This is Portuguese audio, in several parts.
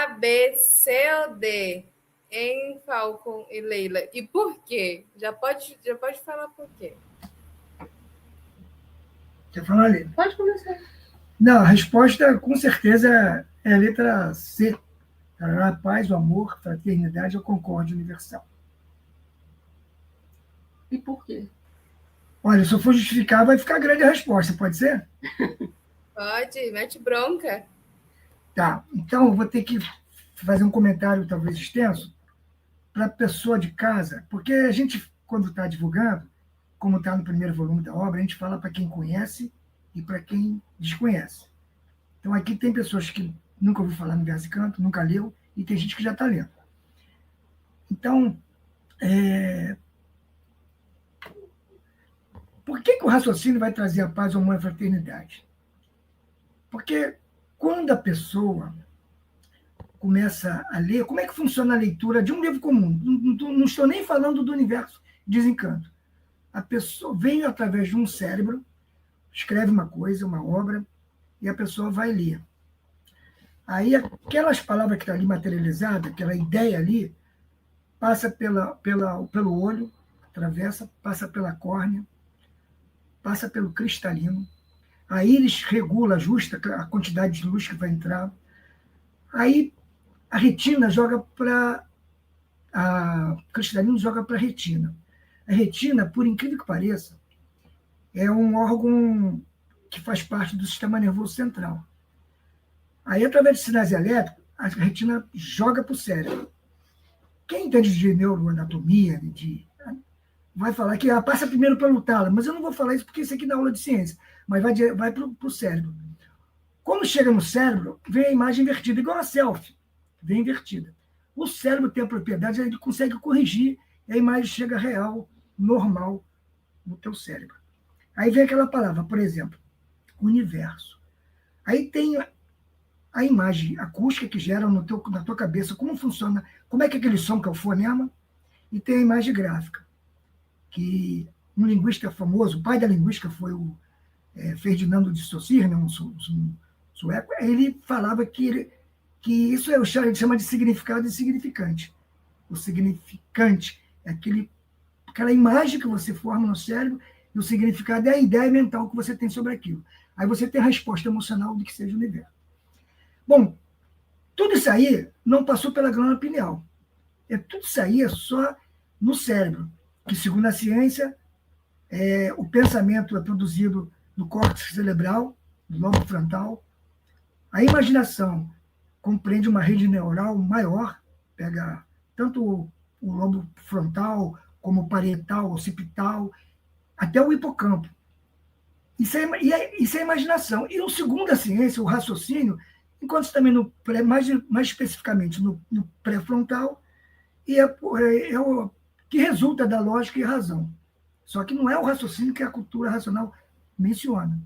A, B, C ou D? Em Falcon e Leila. E por quê? Já pode falar por quê. Quer falar, Leila? Pode começar. Não, a resposta com certeza é a letra C. A paz, o amor, a fraternidade, a concórdia universal. E por quê? Olha, se eu for justificar, vai ficar grande a resposta, pode ser? Pode, mete bronca. Tá, então eu vou ter que fazer um comentário talvez extenso para a pessoa de casa, porque a gente, quando está divulgando, como está no primeiro volume da obra, a gente fala para quem conhece e para quem desconhece. Então aqui tem pessoas que nunca ouviu falar no Verso e Canto, nunca leu, e tem gente que já está lendo. Então, por que o raciocínio vai trazer a paz, o amor e a fraternidade? Porque quando a pessoa começa a ler, como é que funciona a leitura de um livro comum? Não estou nem falando do universo de Desencanto. A pessoa vem através de um cérebro, escreve uma coisa, uma obra, e a pessoa vai ler. Aí aquelas palavras que estão ali materializadas, aquela ideia ali, passa pelo olho, atravessa, passa pela córnea, passa pelo cristalino. A íris regula, ajusta a quantidade de luz que vai entrar. Aí a retina joga para... A cristalino joga para a retina. A retina, por incrível que pareça, é um órgão que faz parte do sistema nervoso central. Aí, através de sinais elétricos, a retina joga para o cérebro. Quem entende de neuroanatomia, vai falar que passa primeiro pelo tálamo, mas eu não vou falar isso porque isso aqui dá aula de ciência, mas vai para o cérebro. Quando chega no cérebro, vem a imagem invertida, igual a selfie, vem invertida. O cérebro tem a propriedade, ele consegue corrigir, e a imagem chega real, normal, no teu cérebro. Aí vem aquela palavra, por exemplo, universo. Aí tem a imagem acústica que gera na tua cabeça, como funciona, como é que aquele som que é o fonema, e tem a imagem gráfica, que um linguista famoso, o pai da linguística foi o Ferdinando de Saussure, um sueco, ele falava que isso ele chama de significado e significante. O significante é aquela imagem que você forma no cérebro, e o significado é a ideia mental que você tem sobre aquilo. Aí você tem a resposta emocional do que seja o universo. Bom, tudo isso aí não passou pela glândula pineal. Tudo isso aí é só no cérebro, que, segundo a ciência, o pensamento é produzido no córtex cerebral, no lobo frontal. A imaginação compreende uma rede neural maior, pega tanto o lobo frontal, como o parietal, occipital, até o hipocampo. Isso é imaginação. E o segundo a ciência, o raciocínio, enquanto também mais especificamente no pré-frontal, e é o que resulta da lógica e razão. Só que não é o raciocínio que a cultura racional menciona.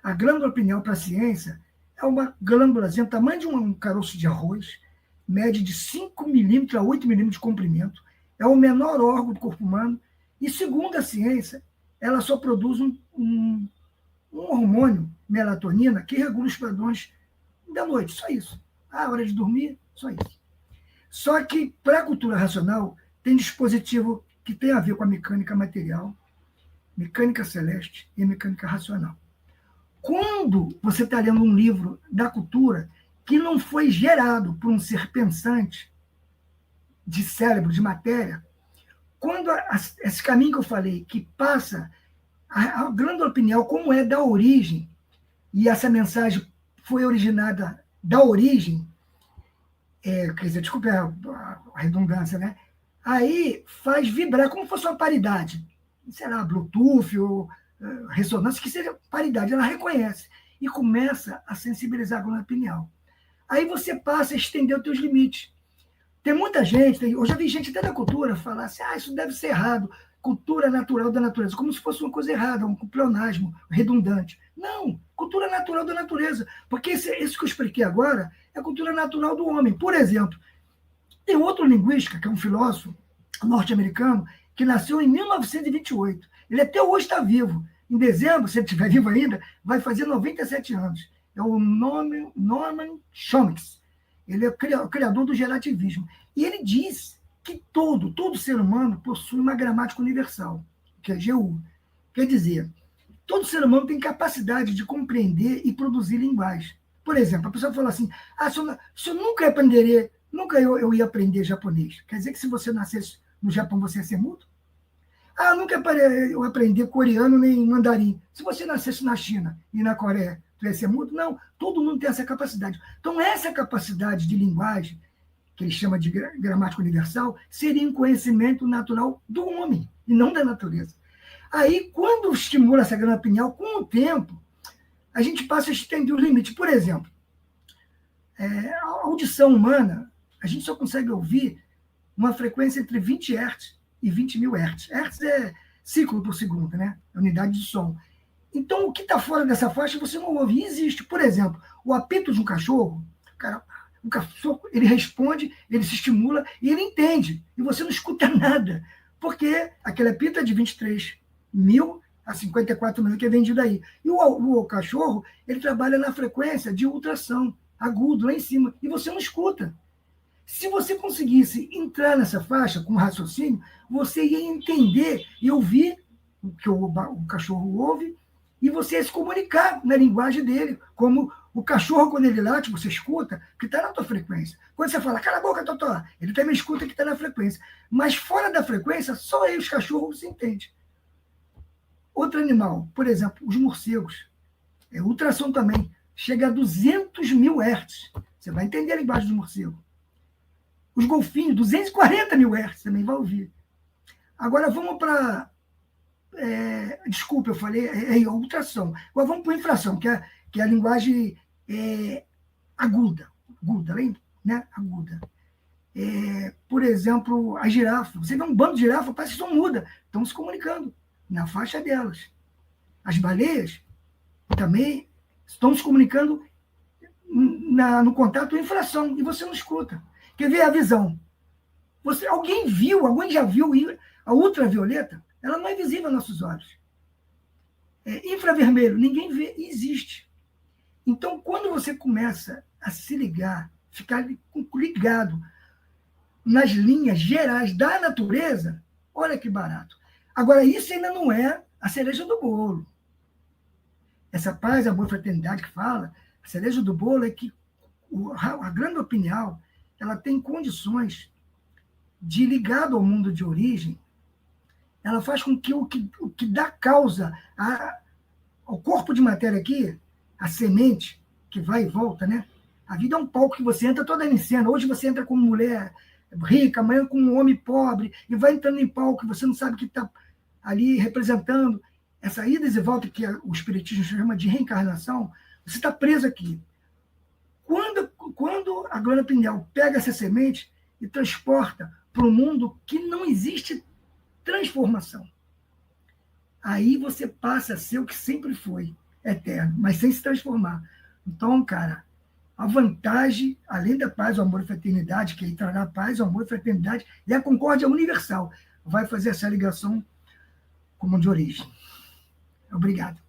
A glândula pineal para a ciência é uma glândulazinha, tamanho de um caroço de arroz, mede de 5 milímetros a 8 milímetros de comprimento, é o menor órgão do corpo humano, e segundo a ciência, ela só produz um hormônio, melatonina, que regula os padrões da noite, só isso. A hora de dormir, só isso. Só que, para a cultura racional, tem dispositivo que tem a ver com a mecânica material, mecânica celeste e mecânica racional. Quando você está lendo um livro da cultura que não foi gerado por um ser pensante, de cérebro, de matéria, quando esse caminho que eu falei, que passa a glândula pineal, como é da origem, e essa mensagem foi originada da origem, quer dizer, desculpe a redundância, né? Aí faz vibrar como se fosse uma paridade. Sei lá, Bluetooth ou ressonância, que seja paridade. Ela reconhece e começa a sensibilizar a glândula pineal. Aí você passa a estender os teus limites. Tem muita gente, eu já vi gente até da cultura falar assim, isso deve ser errado, cultura natural da natureza, como se fosse uma coisa errada, um pleonasmo redundante. Não, cultura natural da natureza, porque isso que eu expliquei agora é a cultura natural do homem. Por exemplo, tem outro linguista, que é um filósofo norte-americano, que nasceu em 1928. Ele até hoje está vivo. Em dezembro, se ele estiver vivo ainda, vai fazer 97 anos. É o Norman Chomsky. Ele é o criador do relativismo. E ele diz que todo ser humano possui uma gramática universal, que é GU. Quer dizer, todo ser humano tem capacidade de compreender e produzir linguagem. Por exemplo, a pessoa fala assim, se eu nunca aprenderei, nunca eu ia aprender japonês. Quer dizer que se você nascesse no Japão, você ia ser mudo? Nunca eu aprender coreano nem mandarim. Se você nascesse na China e na Coreia, tu ia ser mudo? Não, todo mundo tem essa capacidade. Então, essa capacidade de linguagem, que ele chama de gramática universal, seria um conhecimento natural do homem, e não da natureza. Aí, quando estimula essa grama pineal, com o tempo, a gente passa a estender os limites. Por exemplo, a audição humana, a gente só consegue ouvir uma frequência entre 20 Hz e 20 mil Hz. Hertz é ciclo por segundo, né? É unidade de som. Então, o que está fora dessa faixa, você não ouve. E existe, por exemplo, o apito de um cachorro, o cachorro, ele responde, ele se estimula e ele entende. E você não escuta nada. Porque aquele apito é de 23 mil a 54 mil que é vendido aí. E o cachorro, ele trabalha na frequência de ultrassom, agudo, lá em cima. E você não escuta. Se você conseguisse entrar nessa faixa com raciocínio, você ia entender e ouvir o que o cachorro ouve e você ia se comunicar na linguagem dele, como o cachorro, quando ele late, você escuta, que está na tua frequência. Quando você fala, cala a boca, Totó, ele também escuta que está na frequência. Mas fora da frequência, só aí os cachorros se entendem. Outro animal, por exemplo, os morcegos. Ultrassom também. Chega a 200 mil Hz. Você vai entender a linguagem do morcego. Os golfinhos, 240 mil Hz, também vai ouvir. Agora vamos para... desculpa, eu falei, ultrassom. Agora vamos para a infração, que é a linguagem aguda. Aguda, lembra? Né? Aguda. Por exemplo, a girafa. Você vê um bando de girafa, parece que só muda. Estão se comunicando na faixa delas. As baleias também estão se comunicando no contato infração, e você não escuta. Quer ver a visão? Alguém já viu a ultravioleta? Ela não é visível aos nossos olhos. Infravermelho, ninguém vê, existe. Então, quando você começa a se ligar, ficar ligado nas linhas gerais da natureza, olha que barato. Agora, isso ainda não é a cereja do bolo. Essa paz, amor e fraternidade que fala, a cereja do bolo é que a grande opinião, ela tem condições de, ligado ao mundo de origem, ela faz com que o que dá causa ao corpo de matéria aqui, a semente, que vai e volta, né? A vida é um palco que você entra toda em cena. Hoje você entra como mulher rica, amanhã como um homem pobre, e vai entrando em palco que você não sabe o que está ali representando. Essa ida e volta que o espiritismo chama de reencarnação, você está preso aqui. Quando a glândula pineal pega essa semente e transporta para um mundo que não existe transformação, aí você passa a ser o que sempre foi, eterno, mas sem se transformar. Então, cara, a vantagem, além da paz, o amor e a fraternidade, que aí trará a paz, o amor e a fraternidade e a concórdia universal, vai fazer essa ligação como de origem. Obrigado.